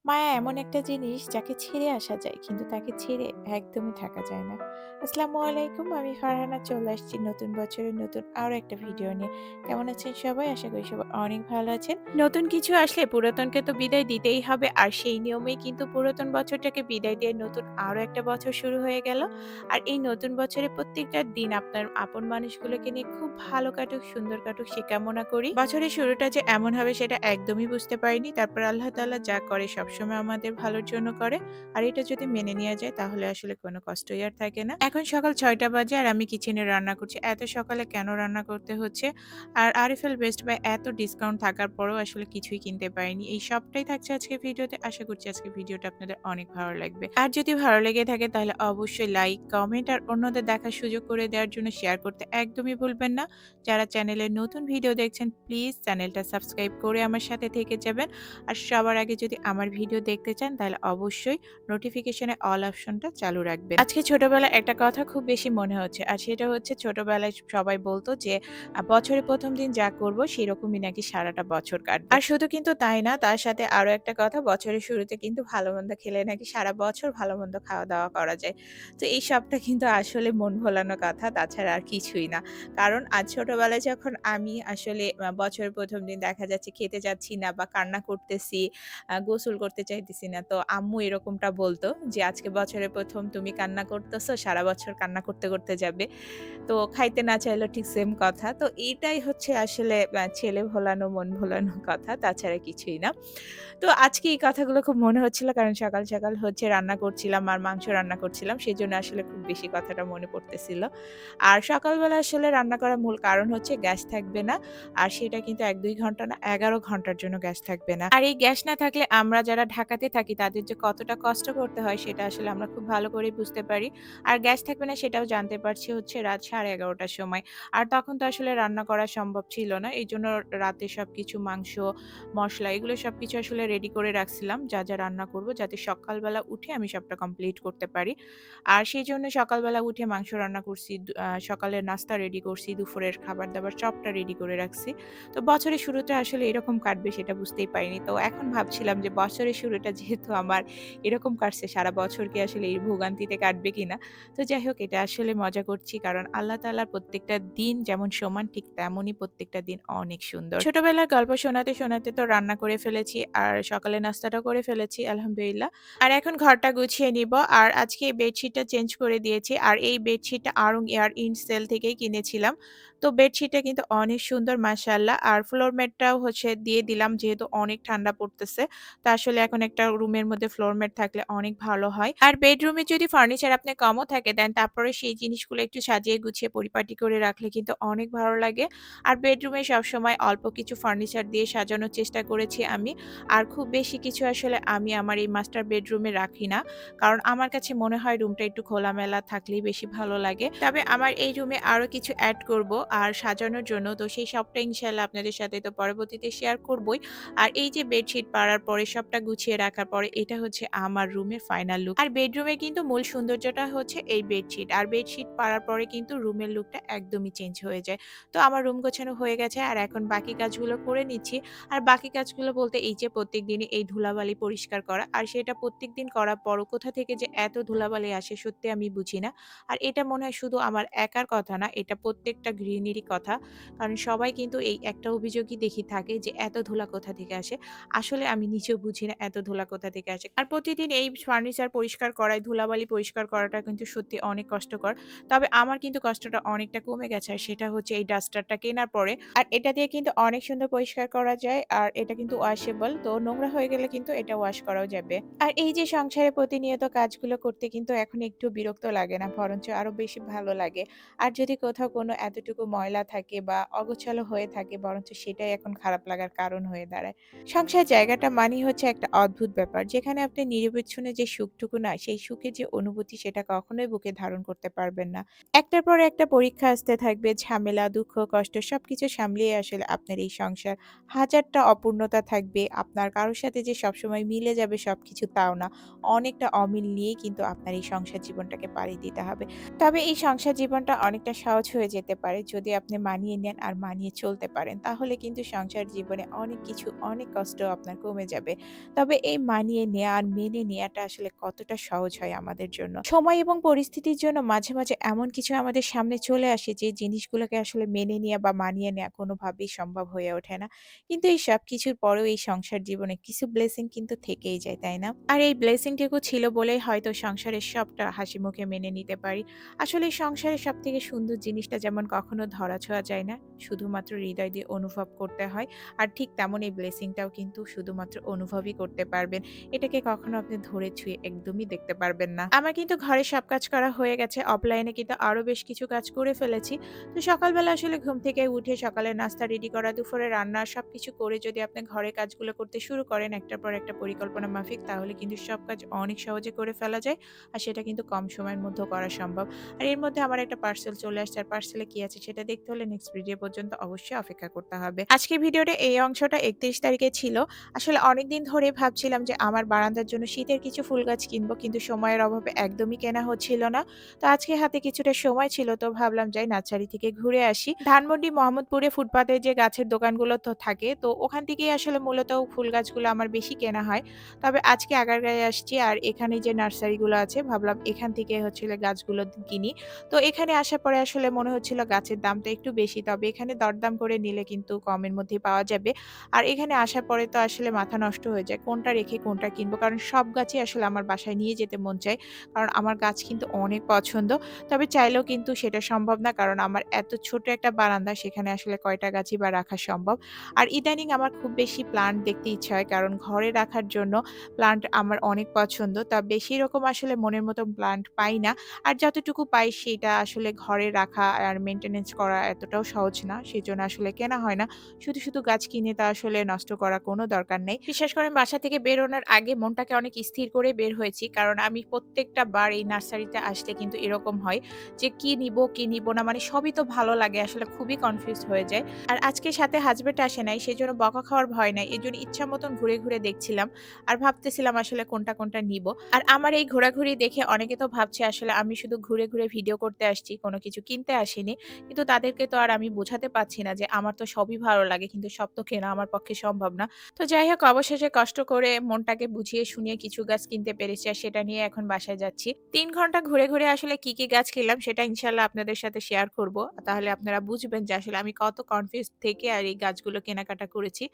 মায়া এমন একটা জিনিস যাকে ছেড়ে আসা যায় কিন্তু তাকে ছেড়ে একদমই থাকা যায় না। আসসালামু আলাইকুম, আমি ফারহানা চলে আসছি নতুন বছরের নতুন আরো একটা ভিডিও নিয়ে। কেমন আছেন সবাই? আশা করি সবাই অনেক ভালো আছেন। নতুন কিছু আসলে পুরাতনকে তো বিদায় দিতেই হবে, আর সেই নিয়মেই কিন্তু পুরাতন বছরটাকে বিদায় দিয়ে নতুন আরো একটা বছর শুরু হয়ে গেল। আর এই নতুন বছরে প্রত্যেকটা দিন আপনার আপন মানুষগুলোকে নিয়ে খুব ভালো কাটুক, সুন্দর কাটুক সে কামনা করি। বছরের শুরুটা যে এমন হবে সেটা একদমই বুঝতে পারিনি। তারপর আল্লাহ তাআলা যা করে সবসময় আমাদের ভালোর জন্য করে। আর এটা যদি মেনে নেওয়া যায় তাহলে আসলে কোনো কষ্টই আর থাকে না। এখন সকাল ৬টা বাজে আর আমি কিচেনে রান্না করছি। এত সকালে কেন রান্না করতে হচ্ছে? আর আরএফএল বেস্ট বায় এত ডিসকাউন্ট থাকার পরেও আসলে কিছুই কিনতে পারিনি। এই সবটাই থাকছে আজকের ভিডিওতে। আশা করছি আজকের ভিডিওটা আপনাদের অনেক ভালো লাগবে। আর যদি ভালো লেগে থাকে তাহলে অবশ্যই লাইক, কমেন্ট আর অন্যদের দেখার সুযোগ করে দেওয়ার জন্য শেয়ার করতে একদমই ভুলবেন না। যারা চ্যানেলে নতুন ভিডিও দেখছেন প্লিজ চ্যানেলটা সাবস্ক্রাইব করে আমার সাথে থেকে যাবেন। আর সবার আগে যদি আমার ভিডিও দেখতে চান তাহলে অবশ্যই নোটিফিকেশনে অল অপশনটা চালু রাখবেন। আজকে ছোটবেলায় একটা কথা খুব বেশি মনে হচ্ছে, আর সেটা হচ্ছে ছোটবেলায় সবাই বলতো যে বছরের ১ম দিন যা করব সেরকমই নাকি সারাটা বছর কাটবে। আর শুধু কিন্তু তাই না, তার সাথে আরো একটা কথা, বছরের শুরুতে কিন্তু ভালো-মন্দ খেলে নাকি সারা বছর ভালো-মন্দ খাওয়া-দাওয়া করা যায়। তো এই সবটা কিন্তু আসলে মন ভোলানো কথা, তাছাড়া আর কিছুই না। কারণ আজ ছোটবেলায় যখন আমি আসলে বছরের ১ম দিন দেখা যাচ্ছে খেতে যাচ্ছি না বা কান্না করতেছি, গোসল করতে চাইতেছি না। তো আম্মু এরকমটা বলতো যে, "আজকে বছরের ১ম তুমি কান্না করতেছো, সারা বছর কান্না করতে, করতে যাবে।" তো খাইতে না চাইলেও ঠিক সেম কথা। তো এইটাই হচ্ছে আসলে ছেলে ভোলানো, মন ভোলানো কথা, তাছাড়া কিছুই না। তো আজকে এই কথাগুলো খুব মনে হচ্ছিল, কারণ সকাল, সকাল হচ্ছে রান্না করছিলাম আর মাংস রান্না করছিলাম। সেজন্য আসলে খুব বেশি কথাটা মনে পড়তেছিল। আর সকালবেলা আসলে রান্না করার মূল কারণ হচ্ছে গ্যাস থাকবে না। আর সেটা কিন্তু ১-২ ঘন্টা না, ১১ ঘন্টার জন্য গ্যাস থাকবে না। আর এই গ্যাস না থাকলে আমরা যারা ঢাকাতে থাকি তাদের যে কতটা কষ্ট করতে হয় সেটা আসলে আমরা খুব ভালো করেই বুঝতে পারি। আর গ্যাস থাকবে না সেটাও জানতে পারছি হচ্ছে রাত 11:30 টার সময়। আর তখন তো আসলে রান্না করা সম্ভব ছিল না। এইজন্য রাতে সবকিছু মাংস, মসলা এগুলো সবকিছু আসলে রেডি করে রাখছিলাম যা, যা রান্না করব, যাতে সকালবেলা উঠে আমি সবটা কমপ্লিট করতে পারি। আর সেজন্য সকালবেলা উঠে মাংস রান্না করছি, সকালের নাস্তা রেডি করছি, দুপুরের খাবার-দাবার সবটা রেডি করে রাখছি। তো বছরের শুরুটা আসলে এরকম কাটবে সেটা বুঝতেই পারিনি। তো এখন ভাবছিলাম যে বছরের শুরুটা যেহেতু আমার এরকম কাটছে, সারা বছর কি আসলে এই ভোগান্তিতে কাটবে কিনা? তো যাই হোক, এটা আসলে মজা করছি, কারণ আল্লাহ তাআলার প্রত্যেকটা দিন যেমন সমান ঠিক তেমনই প্রত্যেকটা দিন অনেক সুন্দর। ছোটবেলার গল্প শোনাতে, শোনাতে তো রান্না করে ফেলেছি আর সকালের নাস্তাটাও করে ফেলেছি আলহামদুলিল্লাহ। আর এখন ঘরটা গুছিয়ে নিব। আর আজকে এই বেডশিটটা চেঞ্জ করে দিয়েছি। আর এই বেডশিটটা আড়ং এয়ার ইন্ড সেল থেকেই কিনেছিলাম। তো বেডশিটটা কিন্তু অনেক সুন্দর মাশাআল্লাহ। আর ফ্লোর ম্যাটটাও হচ্ছে দিয়ে দিলাম, যেহেতু অনেক ঠান্ডা পড়তেছে। তো আসলে এখন একটা রুমের মধ্যে ফ্লোর ম্যাট থাকলে অনেক ভালো হয়। আর বেডরুমে যদি ফার্নিচার আপনি কমও থাকে দেন, তারপরে সেই জিনিসগুলো একটু সাজিয়ে গুছিয়ে পরিপাটি করে রাখলে কিন্তু অনেক ভালো লাগে। আর বেডরুমে সবসময় অল্প কিছু ফার্নিচার দিয়ে সাজানোর চেষ্টা করেছি আমি। আর খুব বেশি কিছু আসলে আমি আমার এই মাস্টার বেডরুমে রাখি না। কারণ আমার কাছে মনে হয় রুমটা একটু খোলামেলা থাকলেই বেশি ভালো লাগে। তবে আমার এই রুমে আরো কিছু এড করব আর সাজানোর জন্য। তো সেই সবটা ইনশাআল্লাহ আপনাদের সাথে তো পরবর্তীতে শেয়ার করবই। আর এই যে বেডশিট পাড়ার পরে সবটা গুছিয়ে রাখার পরে এটা হচ্ছে আমার রুমের ফাইনাল লুক। আর বেডরুমের কিন্তু মূল সৌন্দর্যটা হচ্ছে এই বেডশিট। আর বেডশিট পাড়ার পরে কিন্তু রুমের লুকটা একদমই চেঞ্জ হয়ে যায়। তো আমার রুম গোছানো হয়ে গেছে আর এখন বাকি কাজগুলো করে নিচ্ছি। আর বাকি কাজগুলো বলতে এই যে প্রত্যেকদিনই এই ধুলাবালি পরিষ্কার করা। আর সেটা প্রত্যেকদিন করার পরও কোথা থেকে যে এত ধুলাবালি আসে সত্যি আমি বুঝি না। আর এটা মনে হয় শুধু আমার একার কথা না, এটা প্রত্যেকটা গৃহিণীরই কথা। কারণ সবাই কিন্তু এই একটা অভিযোগই দেখি থাকে যে এত ধুলা কোথা থেকে আসে। আসলে আমি নিজেও বুঝি না এত ধুলা কোথা থেকে আসে। আর প্রতিদিন এই ফার্নিচার পরিষ্কার করায়, ধুলাবালি পরিষ্কার করাটা কিন্তু সত্যি অনেক কষ্টকর। তবে আমার কিন্তু কষ্টটা অনেকটা কমে গেছে, আর সেটা হচ্ছে এই ডাস্টারটা কেনার পরে। আর এটা দিয়ে কিন্তু অনেক সুন্দর পরিষ্কার করা যায়। আর এটা কিন্তু ওয়াশেবল। তো নোংরা হয়ে গেলে কিন্তু এটা ওয়াশ করাও যাবে। আর এই যে সংসারে প্রতিনিয়ত কাজগুলো করতে কিন্তু এখন একটু বিরক্ত লাগে না, বরঞ্চ আরো বেশি ভালো লাগে। আর যদি কোথাও কোনো এতটুকু ময়লা থাকে বা অগোছালো হয়ে থাকে, বরঞ্চ সেটাই এখন খারাপ লাগার কারণ হয়ে দাঁড়ায়। সংসার জায়গাটা মানেই হচ্ছে একটা অদ্ভুত ব্যাপার। যেখানে আপনি নিরবিচ্ছিন্ন যে সুখটুকু না, সেই সুখের যে অনুভূতি সেটা কখনোই বুকে ধারণ করতে পারবেন না। একটার পর একটা পরীক্ষা আসতে থাকবে, ঝামেলা, দুঃখ, কষ্ট সবকিছু সামলিয়ে আসলে আপনার এই সংসার। হাজারটা অপূর্ণতা থাকবে, আপনার কারো সাথে যে সবসময় মিলে যাবে সবকিছু তাও না। অনেকটা অমিল নিয়েই কিন্তু আপনার এই সংসার জীবনটাকে পাড়ি দিতে হবে। তবে এই সংসার জীবনটা অনেকটা সহজ হয়ে যেতে পারে যদি আপনি মানিয়ে নেন আর মানিয়ে চলতে পারেন। তাহলে কিন্তু সংসার জীবনে অনেক কিছু, অনেক কষ্ট আপনার কমে যাবে। তবে এই মানিয়ে নেয়া আর মেনে নেয়াটা আসলে কতটা সহজ হয় আমাদের জন্য। সময় এবং পরিস্থিতির জন্য মাঝে, মাঝে এমন কিছু আমাদের সামনে চলে আসে যে জিনিসগুলোকে আসলে মেনে নেয়া বা মানিয়ে নেয়া কোনোভাবেই সম্ভব হয়ে ওঠে না। কিন্তু এই সবকিছুর পরেও এই সংসার জীবনে কিছু ব্লেসিং কিন্তু থেকেই যায়, তাই না? আর এই ব্লেসিং টুকু ছিল বলেই হয়তো সংসারের সবটা হাসিমুখে মেনে নিতে পারি। আসলে সংসারের সবথেকে সুন্দর জিনিসটা যেমন কখনো ধরা-ছোঁয়া যায় না, শুধুমাত্র হৃদয় দিয়ে অনুভব করতে হয়। আর ঠিক তেমন এই ব্লেসিংটাও কিন্তু শুধুমাত্র অনুভবই করতে পারবেন। এটাকে কখনো আপনি ধরে ছুঁয়ে একদমই দেখতে পারবেন না। আমার কিন্তু ঘরের সব কাজ করা হয়ে গেছে। অফলাইনে কিন্তু আরো বেশ কিছু কাজ করে ফেলেছি। তো সকালবেলা আসলে ঘুম থেকে উঠে সকালের নাস্তা রেডি করা, দুপুরে রান্না সবকিছু করে যদি আপনি ঘরের কাজগুলো করতে শুরু করেন একটার পর একটা পরিকল্পনা মাফিক, তাহলে কিন্তু সব কাজ অনেক সহজে করে ফেলা যায়। আর সেটা কিন্তু কম সময়ের মধ্যেও করা সম্ভব। আর এর মধ্যে আমার একটা পার্সেল চলে আসছে। আর পার্সেলে কি আছে সেটা দেখতে হলে নেক্সট ভিডিও পর্যন্ত অবশ্যই অপেক্ষা করতে হবে। আজকের ভিডিওটা এই অংশটা ৩১ তারিখে ছিল। আসলে অনেকদিন ধরে ভাবছিলাম যে আমার বারান্দার জন্য শীতের কিছু ফুল গাছ কিনবো, কিন্তু সময়ের অভাবে একদমই কেনা হচ্ছিল না। তো আজকে হাতে কিছুটা সময় ছিল, তো ভাবলাম যাই নার্সারি থেকে ঘুরে আসি। ধানমন্ডি মোহাম্মদপুরে ফুটপাতে যে গাছের দোকানগুলো তো থাকে, তো ওখান থেকেই আসলে মূলত ফুল গাছগুলো আমার বেশি কেনা হয়। তবে আজকে আগারগাঁয়ে আসছি আর এখানে যে নার্সারিগুলো আছে ভাবলাম এখান থেকে হচ্ছে হলো গাছগুলো কিনি। তো এখানে আসার পরে আসলে মনে হচ্ছিল গাছের দামটা একটু বেশি। তবে এখানে দরদাম করে নিলে কিন্তু কমের মধ্যেই পাওয়া যাবে। আর এখানে আসার পরে তো আসলে মাথা নষ্ট হয়ে যায়। কোনটা রেখে কোনটা কিনবো। কারণ সব গাছই আসলে আমার বাসায় নিয়ে যেতে মন চায়। কারণ আমার গাছ কিন্তু অনেক পছন্দ। তবে চাইলেও কিন্তু সেটা সম্ভব না। কারণ আমার এত ছোট একটা বারান্দা, সেখানে আসলে কয়টা গাছই বা রাখা সম্ভব। আর ইদানিং আমার খুব বেশি প্লান্ট দেখতে ইচ্ছা হয়। কারণ ঘরে রাখার জন্য প্লান্ট আমার অনেক পছন্দ। তবে সেরকম আসলে মনের মতো প্লান্ট পাই না। আর যতটুকু পাই সেটা আসলে ঘরে রাখা আর মেইনটেন্যান্স করা এতটাও সহজ না। সেজন্য আসলে কেনা হয় না। শুধু, শুধু গাছ কিনে তা আসলে নষ্ট করার কোনো দরকার নেই। বিশেষ করে বাসা থেকে বেরোনোর আগে মনটাকে অনেক স্থির করে বের হয়েছি। কারণ আমি প্রত্যেকটা বার এই নার্সারিতে আসলে কিন্তু এরকম হয় যে কি নিবো, কি নিবো না, মানে সবই তো ভালো লাগে। আসলে খুবই কনফিউজড হয়ে যায়। আর আজকে সাথে হাসব্যান্ড আসে নাই, সেজন্য বকা খাওয়ার ভয় নাই। এজন্য ইচ্ছা মতন ঘুরে, ঘুরে দেখছিলাম। আর ভাবতেছিলাম আসলে কোনটা, কোনটা নিবো। আর আমার এই ঘোরাঘুরি দেখে অনেকে তো ভাবছে আসলে আমি শুধু ঘুরে, ঘুরে ভিডিও করতে আসছি, কোনো কিছু কিনতে আসিনি। কিন্তু তাদেরকে তো আর আমি বোঝাতে পারছি না যে আমার তো সবই ভালো লাগে, কিন্তু সব তো কেনা আমার পক্ষে সম্ভব না। তো যাই হোক, অবশেষে কষ্ট করে মনটাকে বুঝিয়ে শুনিয়ে কিছু গাছ কিনতে পেরেছি আর সেটা নিয়ে এখন বাসায় যাচ্ছি। ৩ ঘন্টা ঘুরে, ঘুরে আসলে কি, কি গাছ কিনলাম সেটা ইনশাআল্লাহ আপনাদের সাথে শেয়ার করব। তাহলে আপনারা বুঝবেন যে আসলে আমি কত কনফিউজড থেকে আর এই গাছগুলো কেনাকাটা করেছি।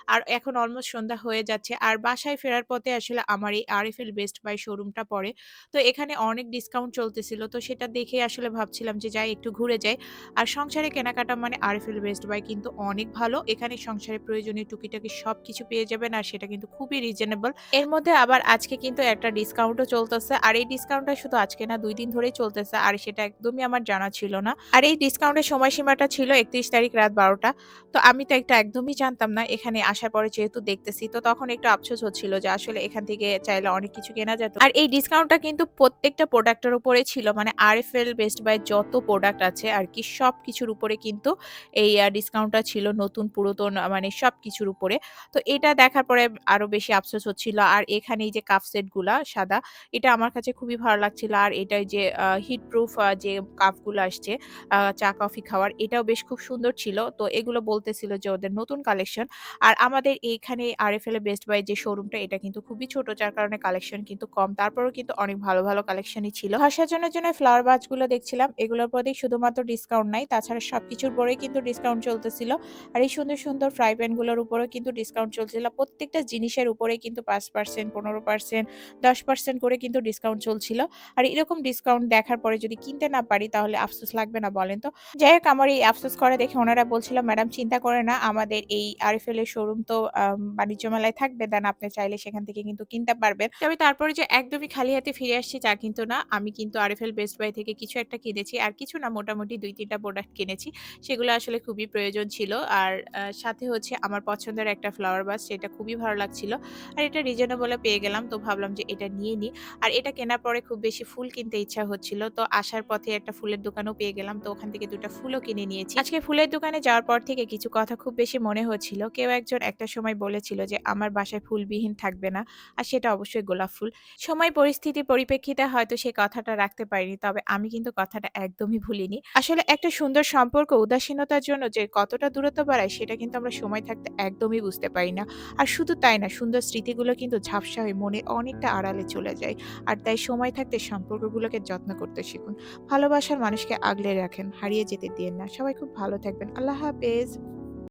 আর এখন অলমোস্ট সন্ধ্যা হয়ে যাচ্ছে। আর বাসায় ফেরার পথে আসলে আমার এই আরএফএল বেস্ট বাই শোরুমটা পড়ে। তো এখানে অনেক ডিসকাউন্ট চলতেছিল। তো সেটা দেখে আসলে ভাবছিলাম যে যাই একটু ঘুরে যাই। আর সংসারে কেনাকাটা মানে আরএফএল বেস্ট বাই কিন্তু অনেক ভালো। এখানে সংসারে প্রয়োজনীয় টুকিটাকি সবকিছু পেয়ে যাবেন আর সেটা কিন্তু খুবই রিজনেবল। এর মধ্যে আবার আজকে কিন্তু একটা ডিসকাউন্টও চলতেছে। আর এই ডিসকাউন্টটা শুধু আজকে না, ২ দিন ধরেই চলতেছে। আর সেটা একদমই আমার জানা ছিল না। আর এই ডিসকাউন্টের সময়সীমাটা ছিল ৩১ তারিখ রাত ১২টা। তো আমি তো এটা একদমই জানতাম না। এখানে আসার পরে যেহেতু দেখতেছি, তো তখন একটু আফসোস হচ্ছিল যে আসলে এখান থেকে চাইলে অনেক কিছু কেনা যেত। আর এই ডিসকাউন্টটা কিন্তু প্রত্যেকটা প্রোডাক্টের উপরে ছিল। মানে আরএফএল বেস্ট বাই যত প্রোডাক্ট আছে আরকি সবকিছুর উপরে কিন্তু এই ডিসকাউন্টটা ছিল, নতুন পুরাতন মানে সবকিছুর উপরে। তো এটা দেখার পরে আরো বেশি আফসোস হচ্ছিল। আর এখানে এই যে কাপ সেট গুলা সাদা, এটা আমার কাছে খুবই ভালো লাগছিল। আর এটাই যে হিট প্রুফ যে কাপ গুলো আসছে চা কফি খাওয়ার, এটাও বেশ খুব সুন্দর ছিল। তো এগুলো বলতেছিল যে ওদের নতুন কালেকশন। আর আমাদের এইখানে আরএফএল এর বেস্ট বাই যে শোরুমটা, এটা কিন্তু খুবই ছোট, যার কারণে কালেকশন কিন্তু কম। তারপরেও কিন্তু অনেক ভালো, ভালো কালেকশনই ছিল। ঘর সাজানোর জন্য ফ্লাওয়ার ভাসগুলো দেখছিলাম। এগুলোর প্রতি শুধুমাত্র ডিসকাউন্ট নাই, তাছাড়া সবকিছুর উপরেই কিন্তু ডিসকাউন্ট চলতেছিল। আর এই সুন্দর, সুন্দর ফ্রাই প্যান গুলোর উপরেও কিন্তু ডিসকাউন্ট চলছিল। প্রত্যেকটা জিনিসের উপরেই কিন্তু ৫%, ১৫%, ১০% করে কিন্তু ডিসকাউন্ট চলছিল। আর এরকম ডিসকাউন্ট দেখার পরে যদি কিনতে না পারি তাহলে আফসোস লাগবে না বলেন তো? যাই হোক, আমার এই আফসোস করা দেখে ওনারা বলছিল, "ম্যাডাম চিন্তা করেন না, আমাদের এই আরএফএল এর শোরুম তো বাণিজ্য মেলায় থাকবে। দেন আপনি চাইলে সেখান থেকে কিন্তু কিনতে পারবেন।" তবে তারপরে যে একদমই খালি হাতে ফিরে আসছি তা কিন্তু না। আমি কিন্তু আরএফএল বেস্ট বাই থেকে কিছু একটা কিনেছি। আর কিছু না, মোটামুটি ২-৩ টা প্রোডাক্ট কিনেছি। সেগুলো আসলে খুবই প্রয়োজন ছিল। আর সাথে হচ্ছে আমার পছন্দের একটা ফ্লাওয়ার ভাস, সেটা খুবই ভালো লাগছিল। আর এটা রিজনেবল এ পেয়ে গেলাম। তো ভাবলাম যে এটা নিয়ে নিই। আর এটা কেনার পরে খুব বেশি ফুল কিনতে ইচ্ছা হচ্ছিল। তো আসার পথে একটা ফুলের দোকানও পেয়ে গেলাম। তো ওখান থেকে ২ টা ফুলও কিনে নিয়েছি। আজকে ফুলের দোকানে যাওয়ার পর থেকে কিছু কথা খুব বেশি মনে হচ্ছিল। কেউ একজন একটা সময় বলেছিল যে আমার বাসায় ফুলবিহীন থাকবে না। আর সেটা অবশ্যই গোলাপ ফুল। সময় পরিস্থিতির পরিপ্রেক্ষিতে হয়তো সেই কথাটা রাখতে পারিনি। তবে আমি কিন্তু কথাটা একদমই ভুলিনি। আসলে একটা সুন্দর সম্পর্ক উদাসীনতার জন্য যে কতটা দূরত্ব বাড়ায় সেটা কিন্তু আমরা সময় থাকতে একদমই বুঝতে পারি না। আর শুধু তাই না, সুন্দর স্মৃতিগুলো কিন্তু ঝাপসা হয়ে মনের অনেকটা আড়ালে চলে যায়। আর তাই সময় থাকতে সম্পর্কগুলোকে যত্ন করতে শিখুন। ভালোবাসার মানুষকে আগলে রাখেন, হারিয়ে যেতে দিয়েন না। সবাই খুব ভালো থাকবেন। আল্লাহ হাফেজ।